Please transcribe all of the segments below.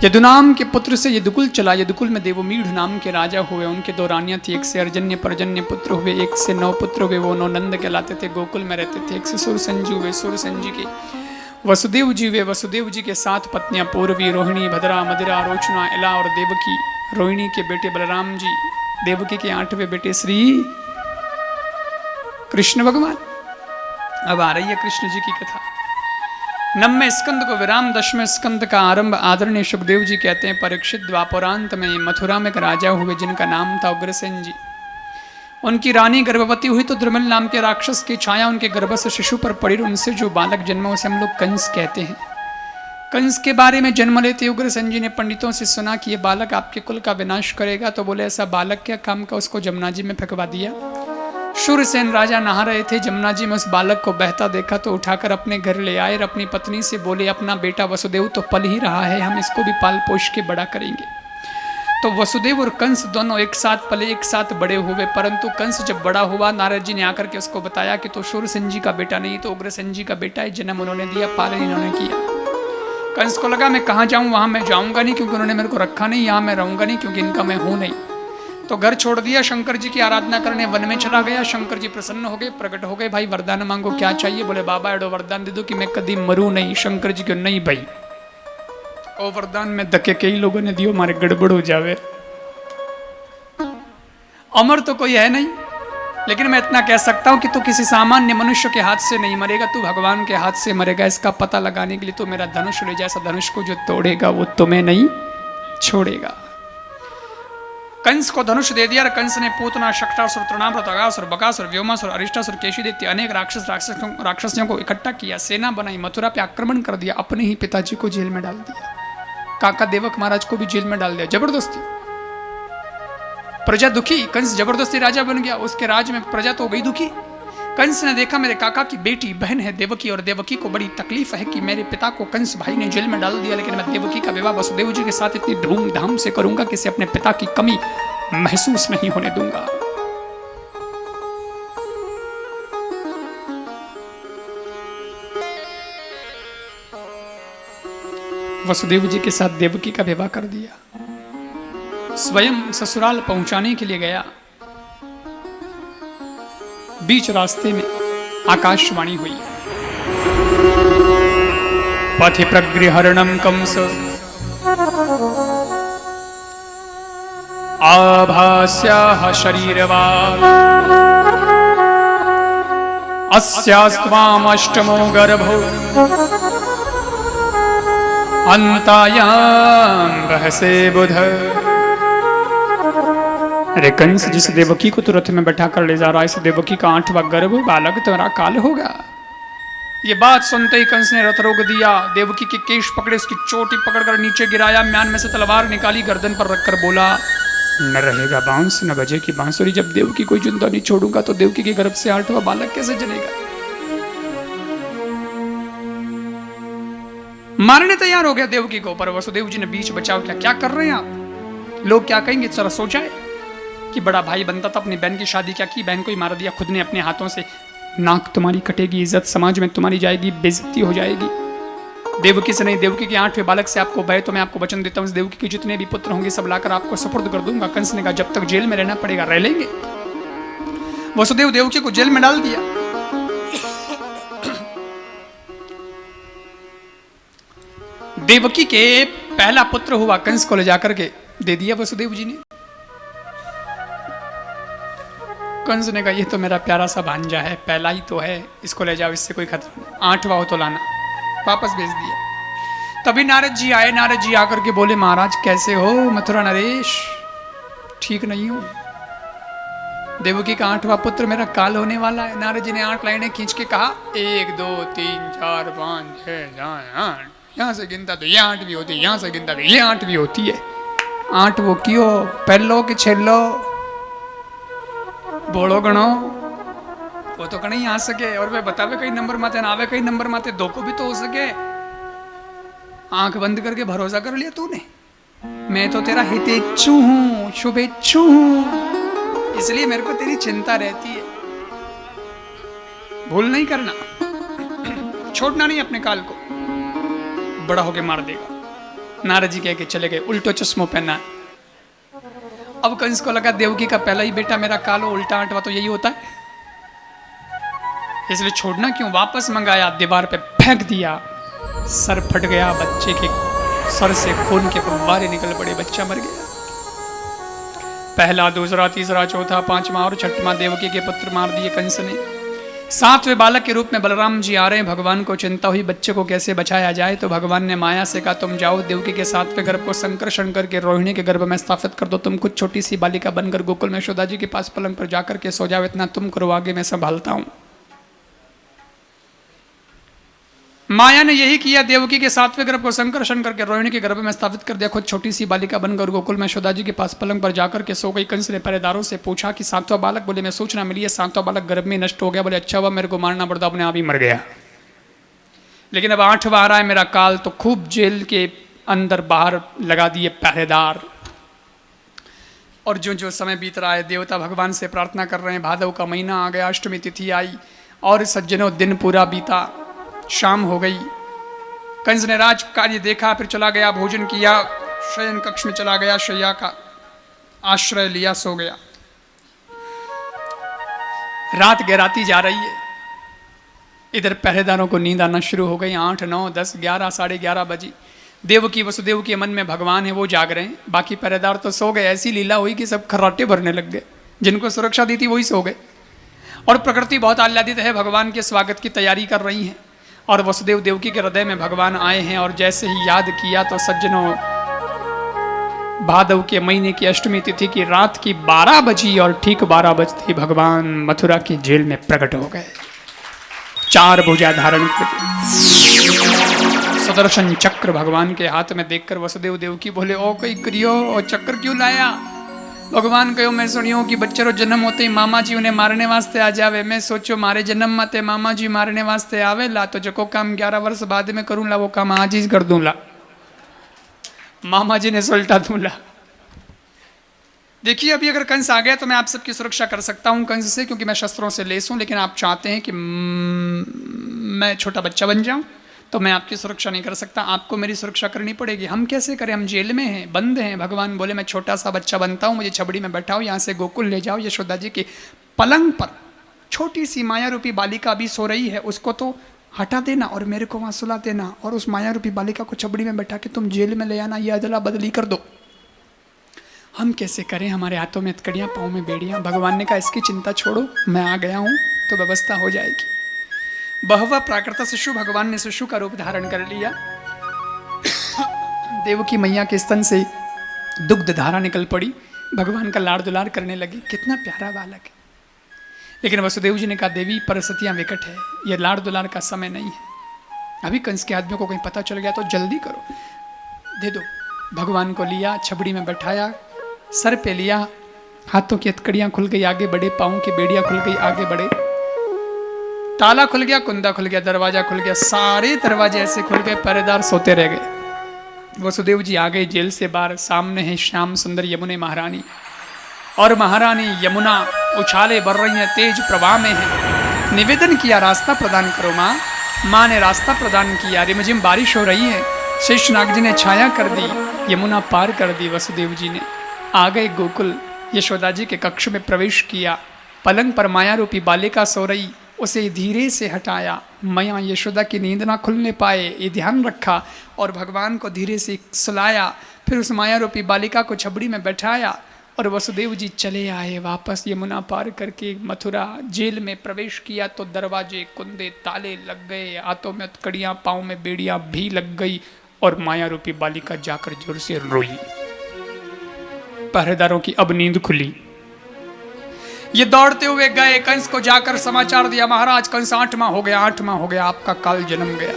यदुनाम के पुत्र से यदुकुल चला। यदुकुल में देवमीढ़ नाम के राजा हुए। उनके दो रानियां थी, एक से अर्जन्य परजन्य पुत्र हुए, एक से 9 पुत्र हुए। वो 9 नंद कहलाते थे, गोकुल में रहते थे। एक से सुरसंजी हुए, सुरसंजी के वसुदेव जी हुए। वसुदेव जी के 7 पत्नियां पूर्वी, रोहिणी, भद्रा, मदिरा, रोचना, इला और देवकी। रोहिणी के बेटे बलराम जी, देवकी के 8वें बेटे श्री कृष्ण भगवान। अब आ रही है कृष्ण जी की कथा। 9वें स्कंद को विराम, 10वें स्कंद का आरंभ। आदरणीय सुखदेव जी कहते हैं, परीक्षित द्वापरांत में मथुरा में एक राजा हुए जिनका नाम था उग्रसेन जी। उनकी रानी गर्भवती हुई तो द्रुमल नाम के राक्षस की छाया उनके गर्भ से शिशु पर पड़ी। उनसे जो बालक जन्मा उसे हम लोग कंस कहते हैं। कंस के बारे में जन्म लेते उग्रसेन जी ने पंडितों से सुना कि ये बालक आपके कुल का विनाश करेगा। तो बोले ऐसा बालक क्या काम का, उसको जमुना जी में फेंकवा दिया। शूरसेन राजा नहा रहे थे, जमुना जी में उस बालक को बहता देखा तो उठाकर अपने घर ले आए और अपनी पत्नी से बोले, अपना बेटा वसुदेव तो पल ही रहा है, हम इसको भी पाल पोष के बड़ा करेंगे। तो वसुदेव और कंस दोनों एक साथ पले, एक साथ बड़े हुए। परंतु कंस जब बड़ा हुआ, नारद जी ने आकर के उसको बताया कि तो शूरसेन जी का बेटा नहीं, तो उग्रसेन जी का बेटा है। जन्म उन्होंने दिया, पालन इन्होंने किया। कंस को लगा मैं कहाँ जाऊँ, वहाँ मैं जाऊँगा नहीं क्योंकि उन्होंने मेरे को रखा नहीं, यहाँ मैं रहूँगा नहीं क्योंकि इनका मैं हूँ नहीं। तो घर छोड़ दिया, शंकर जी की आराधना करने वन में चला गया। शंकर जी प्रसन्न हो गए, प्रकट हो गए, भाई वरदान मांगो, क्या चाहिए। बोले बाबा एडो वरदान दे दो कि मैं कभी मरूं नहीं। शंकर जी को नहीं भाई, ओ वरदान में धक्के कई लोगों ने दियो, मारे गड़बड़ हो जावे। अमर तो कोई है नहीं, लेकिन मैं इतना कह सकता हूं कि तू किसी सामान्य मनुष्य के हाथ से नहीं मरेगा, तू भगवान के हाथ से मरेगा। इसका पता लगाने के लिए तो मेरा धनुष ले, जैसा धनुष को जो तोड़ेगा वो तुम्हें नहीं छोड़ेगा। कंस को धनुष दे दिया। कंस ने पूतना, शक्टासुर, तृणाव्रत, अगासुर, बकासुर, व्योमासुर, अरिष्टासुर, केशीदैत्य अनेक राक्षसों को इकट्ठा किया, सेना बनाई, मथुरा पे आक्रमण कर दिया, अपने ही पिताजी को जेल में डाल दिया, काका देवक महाराज को भी जेल में डाल दिया जबरदस्ती। प्रजा दुखी, कंस जबरदस्ती राजा बन गया, उसके राज में प्रजा तो हो गई दुखी। कंस ने देखा मेरे काका की बेटी बहन है देवकी, और देवकी को बड़ी तकलीफ है कि मेरे पिता को कंस भाई ने जेल में डाल दिया, लेकिन मैं देवकी का विवाह वसुदेव जी के साथ इतनी धूमधाम से करूंगा कि इसे अपने पिता की कमी महसूस नहीं होने दूंगा। वसुदेव जी के साथ देवकी का विवाह कर दिया। स्वयं ससुराल पहुंचाने के लिए गया। बीच रास्ते में आकाशवाणी हुई, पथि प्रगृहरणं कंस आभास्याः शरीरवान् अस्यास्त्वामष्टमो गर्भो अन्तायां रहसे बुध। अरे कंस, जिस देवकी को तू रथ में बैठा कर ले जा रहा है, इस देवकी का 8वां गर्भ बालक तेरा काल होगा। ये बात सुनते ही कंस ने रथ रोक दिया, देवकी के केश पकड़े, उसकी चोटी पकड़कर नीचे गिराया, म्यान में से तलवार निकाली, गर्दन पर रखकर बोला, न रहेगा बांस न बजेगी बांसुरी, जब देवकी कोई जिंदा नहीं छोड़ूंगा तो देवकी के गर्भ से 8वां बालक कैसे जनेगा। मारने तैयार हो गया देवकी को, पर वसुदेव जी ने बीच बचाव किया। क्या कर रहे हैं आप, लोग क्या कहेंगे, जरा सोचा है कि बड़ा भाई बनता था, अपनी बहन की शादी क्या की, बहन को ही मार दिया खुद ने अपने हाथों से। नाक तुम्हारी कटेगी, इज्जत समाज में तुम्हारी जाएगी, बेइज्जती हो जाएगी। देवकी से नहीं, देवकी के 8वें बालक से आपको भय, तो मैं आपको वचन देता हूँ, देवकी के जितने भी पुत्र होंगे सब लाकर आपको सुपुर्द कर दूंगा। कंस ने कहा जब तक जेल में रहना पड़ेगा रह लेंगे। वसुदेव देवकी को जेल में डाल दिया। देवकी के पहला पुत्र हुआ, कंस को ले जाकर के दे दिया वसुदेव जी ने। कंस ने कहा ये तो मेरा प्यारा सा भांजा है, पहला ही तो है, इसको ले जाओ, इससे कोई खतरा नहीं, 8वां हो तो लाना। वापस भेज दिया। तभी नारद जी आए। नारद जी आकर के बोले, महाराज कैसे हो मथुरा नरेश, ठीक नहीं हो, देवकी का 8वां पुत्र मेरा काल होने वाला है। नारद जी ने 8 लाइनें खींच के कहा, 1 2 3 4 5 6 7 8, यहाँ से गिनता तो ये 8 भी होती है, यहाँ से गिनता तो ये 8 भी होती है। 8 वो क्यों, पहलो कि छेलो, बोलो गणो, वो तो कहीं आ सके, और वे बतावे कई नंबर माते ना आवे कई नंबर माते, दो को भी तो हो सके। आंख बंद करके भरोसा कर लिया तूने, मैं तो तेरा हितेच्छु हूं, शुभेच्छु हूं, इसलिए मेरे को तेरी चिंता रहती है। भूल नहीं करना, छोड़ना नहीं अपने काल को, बड़ा होके मार देगा। नारद जी कह के चले गए, उल्टो चश्मो पहना है। अब कंस को लगा देवकी का पहला ही बेटा मेरा कालो उल्टा आंटवा तो यही होता है, इसलिए छोड़ना क्यों। वापस मंगाया, दीवार पे फेंक दिया, सर फट गया, बच्चे के सर से खून के फव्वारे निकल पड़े, बच्चा मर गया। पहला, दूसरा, तीसरा, चौथा, पांचवा और छठवां देवकी के पुत्र मार दिए कंस ने। सातवें बालक के रूप में बलराम जी आ रहे हैं। भगवान को चिंता हुई बच्चे को कैसे बचाया जाए, तो भगवान ने माया से कहा तुम जाओ देवकी के सातवें गर्भ को संकर्षण करके रोहिणी के गर्भ में स्थापित कर दो। तुम कुछ छोटी सी बालिका बनकर गोकुल में यशोदा जी के पास पलंग पर जाकर के सो जाओ, इतना तुम करो, आगे मैं संभालता हूं। माया ने यही किया, देवकी के सातवें गर्भ को संकर्षण करके रोहिणी के गर्भ में स्थापित कर दिया। खुद छोटी सी बालिका बनकर गोकुल में यशोदा जी के पास पलंग पर जाकर के सो गई। कंस ने पहरेदारों से पूछा कि सातवां बालक, बोले मैं सूचना मिली है सातवां बालक गर्भ में नष्ट हो गया। बोले अच्छा हुआ, मेरे को मारना पड़ता, अपने आप ही मर गया। लेकिन अब आठवां आ रहा है मेरा काल, तो खूब जेल के अंदर बाहर लगा दिए पहरेदार। और जो जो समय बीत रहा है, देवता भगवान से प्रार्थना कर रहे हैं। भादव का महीना आ गया, अष्टमी तिथि आई और सज्जनों दिन पूरा बीता, शाम हो गई। कंस ने राज कार्य देखा, फिर चला गया, भोजन किया, शयन कक्ष में चला गया, शैया का आश्रय लिया, सो गया। रात गहराती जा रही है, इधर पहरेदारों को नींद आना शुरू हो गई। 8, 9, 10, 11, 11:30 बजी। देवकी वसुदेव के मन में भगवान है, वो जाग रहे हैं, बाकी पहरेदार तो सो गए। ऐसी लीला हुई कि सब खर्राटे भरने लग गए, जिनको सुरक्षा दी थी वही सो गए। और प्रकृति बहुत आह्लादित है, भगवान के स्वागत की तैयारी कर रही है। और वसुदेव देवकी के हृदय में भगवान आए हैं। और जैसे ही याद किया तो सज्जनों, भादव के महीने की अष्टमी तिथि की रात की 12 बजी और ठीक 12 बजते भगवान मथुरा की जेल में प्रकट हो गए, 4 भुजा धारण करके। सुदर्शन चक्र भगवान के हाथ में देखकर वसुदेव देवकी बोले, ओ कई करियो, और चक्र क्यों लाया। भगवान कहो, मैं सुनियो कि बच्चों जन्म होते ही मामा जी उन्हें मारने वास्ते आ जावे। मैं सोचो मारे जन्म माते मामा जी मारने वास्ते आवे ला, तो जो काम 11 वर्ष बाद में करूँ ला, वो काम आज ही कर दूंला। मामा जी ने सुलटा दूंला। देखिए, अभी अगर कंस आ गया तो मैं आप सबकी सुरक्षा कर सकता हूँ कंस से, क्योंकि मैं शस्त्रों से लेस हूँ। लेकिन आप चाहते हैं कि मैं छोटा बच्चा बन जाऊँ, तो मैं आपकी सुरक्षा नहीं कर सकता, आपको मेरी सुरक्षा करनी पड़ेगी। हम कैसे करें, हम जेल में हैं, बंद हैं। भगवान बोले मैं छोटा सा बच्चा बनता हूँ, मुझे छबड़ी में बैठाओ, यहाँ से गोकुल ले जाओ, यशोदा जी के पलंग पर छोटी सी माया रूपी बालिका अभी सो रही है, उसको तो हटा देना और मेरे को वहाँ सुला देना, और उस माया रूपी बालिका को छबड़ी में बैठा के तुम जेल में ले आना, ये अदला बदली कर दो। हम कैसे करें, हमारे हाथों में हथकड़ियाँ, पाँव में बेड़ियाँ। भगवान ने कहा इसकी चिंता छोड़ो, मैं आ गया हूँ तो व्यवस्था हो जाएगी। बहवा प्राकृत शिशु, भगवान ने शिशु का रूप धारण कर लिया। देवकी मैया के स्तन से दुग्ध धारा निकल पड़ी, भगवान का लाड़ दुलार करने लगी, कितना प्यारा बालक है। लेकिन वसुदेव जी ने कहा देवी परिस्थितियां विकट है, ये लाड़ दुलार का समय नहीं है। अभी कंस के आदमियों को कहीं पता चल गया तो जल्दी करो, दे दो। भगवान को लिया, छबड़ी में बैठाया, सर पे लिया, हाथों की हथकड़ियां खुल गई, आगे बढ़े, पाँव की बेड़ियां खुल गई, आगे बढ़े, ताला खुल गया, कुंदा खुल गया, दरवाजा खुल गया, सारे दरवाजे ऐसे खुल गए, पहरेदार सोते रह गए। वसुदेव जी आ गए जेल से बाहर, सामने है श्याम सुंदर यमुने महारानी, और महारानी यमुना उछाले बढ़ रही है, तेज प्रवाह में है। निवेदन किया रास्ता प्रदान करो माँ। माँ ने रास्ता प्रदान किया, रिमझिम बारिश हो रही है, शेषनाग जी ने छाया कर दी, यमुना पार कर दी। वसुदेव जी ने आ गए गोकुल, यशोदा जी के कक्ष में प्रवेश किया। पलंग पर माया रूपी बालिका सो रही, उसे धीरे से हटाया, मैया यशोदा की नींद ना खुलने पाए, ये ध्यान रखा, और भगवान को धीरे से सुलाया। फिर उस माया रूपी बालिका को छबड़ी में बैठाया और वसुदेव जी चले आए वापस, यमुना पार करके मथुरा जेल में प्रवेश किया तो दरवाजे, कुंदे, ताले लग गए, हाथों में हथकड़ियाँ, पाँव में बेड़ियाँ भी लग गई, और माया रूपी बालिका जाकर जोर से रोई। पहरेदारों की अब नींद खुली, ये दौड़ते हुए गए, कंस को जाकर समाचार दिया, महाराज कंस 8वां हो गया, 8वां हो गया, आपका काल जन्म गया।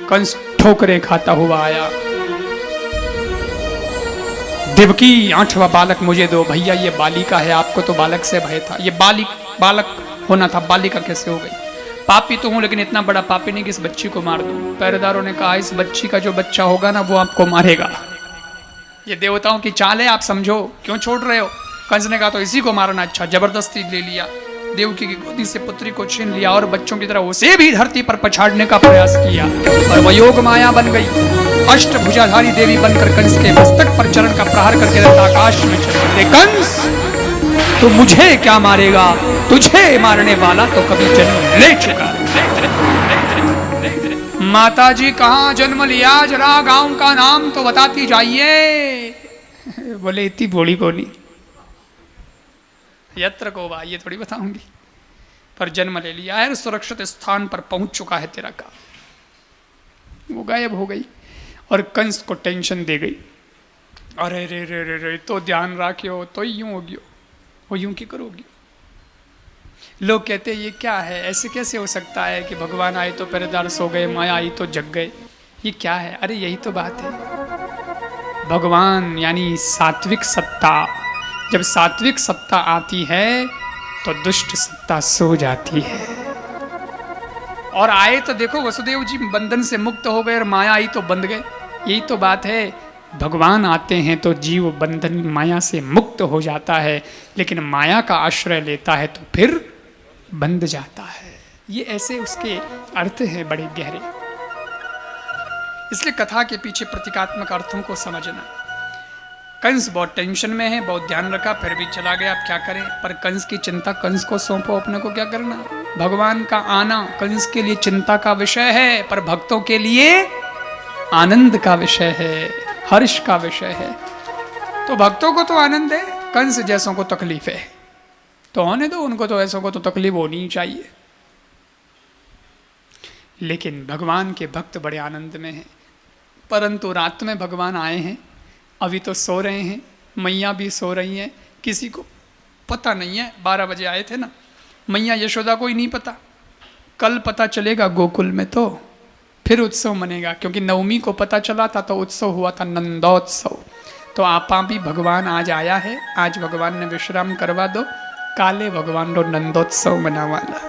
कंस ठोकरे खाता हुआ आया, देवकी 8वां बालक मुझे दो। भैया ये बालिका है, आपको तो बालक से भय था, ये बालक होना था, बालिका कैसे हो गई। पापी तो हूं, लेकिन इतना बड़ा पापी नहीं कि इस बच्ची को मार दूं। पहरेदारों ने कहा इस बच्ची का जो बच्चा होगा ना वो आपको मारेगा, ये देवताओं की चाल है, आप समझो, क्यों छोड़ रहे हो। कंस ने कहा तो इसी को मारना अच्छा, जबरदस्ती ले लिया। देवकी की गोदी से पुत्री को छीन लिया और बच्चों की तरह उसे भी धरती पर पछाड़ने का प्रयास किया और वह योग माया बन गई। अष्टभुजाधारी देवी बनकर कंस के मस्तक पर चरण का प्रहार करके आकाश में चले गए। कंस, तू मुझे क्या मारेगा? तुझे मारने वाला तो कभी जन्म ले चुका। माता जी कहाँ जन्म लिया? जरा गांव का नाम तो बताती जाइए। बोले इतनी बोली कोनी, यत्र को बा, ये थोड़ी बताऊंगी, पर जन्म ले लिया है, सुरक्षित स्थान पर पहुंच चुका है तेरा काम। वो गायब हो गई और कंस को टेंशन दे गई। अरे रे रे रे रे, तो ध्यान रखियो, तो यूं होगी, वो यूं की करोगी। लोग कहते हैं ये क्या है, ऐसे कैसे हो सकता है कि भगवान आए तो पहरेदार सो गए, माया आई तो जग गए, ये क्या है? अरे यही तो बात है। भगवान यानी सात्विक सत्ता, जब सात्विक सत्ता आती है तो दुष्ट सत्ता सो जाती है। और आए तो देखो वसुदेव जी बंधन से मुक्त हो गए और माया आई तो बंध गए। यही तो बात है, भगवान आते हैं तो जीव बंधन माया से मुक्त हो जाता है, लेकिन माया का आश्रय लेता है तो फिर बंध जाता है। ये ऐसे उसके अर्थ हैं बड़े गहरे। इसलिए कथा के पीछे प्रतीकात्मक अर्थों को समझना। कंस बहुत टेंशन में है, बहुत ध्यान रखा, फिर भी चला गया, अब क्या करें? पर कंस की चिंता कंस को सौंपो, अपने को क्या करना? भगवान का आना कंस के लिए चिंता का विषय है, पर भक्तों के लिए आनंद का विषय है, हर्ष का विषय है। तो भक्तों को तो आनंद है, कंस जैसों को तकलीफ है, तो होने दो उनको, तो ऐसों को तो तकलीफ होनी ही चाहिए। लेकिन भगवान के भक्त बड़े आनंद में हैं। परंतु रात में भगवान आए हैं, अभी तो सो रहे हैं, मैया भी सो रही हैं, किसी को पता नहीं है। 12 बजे आए थे ना, मैया यशोदा को ही नहीं पता। कल पता चलेगा गोकुल में, तो फिर उत्सव मनेगा, क्योंकि नवमी को पता चला था तो उत्सव हुआ था, नंदोत्सव। तो आपा भी भगवान आज आया है, आज भगवान ने विश्राम करवा दो, काले भगवान रो नंदोत्सव मनावाला।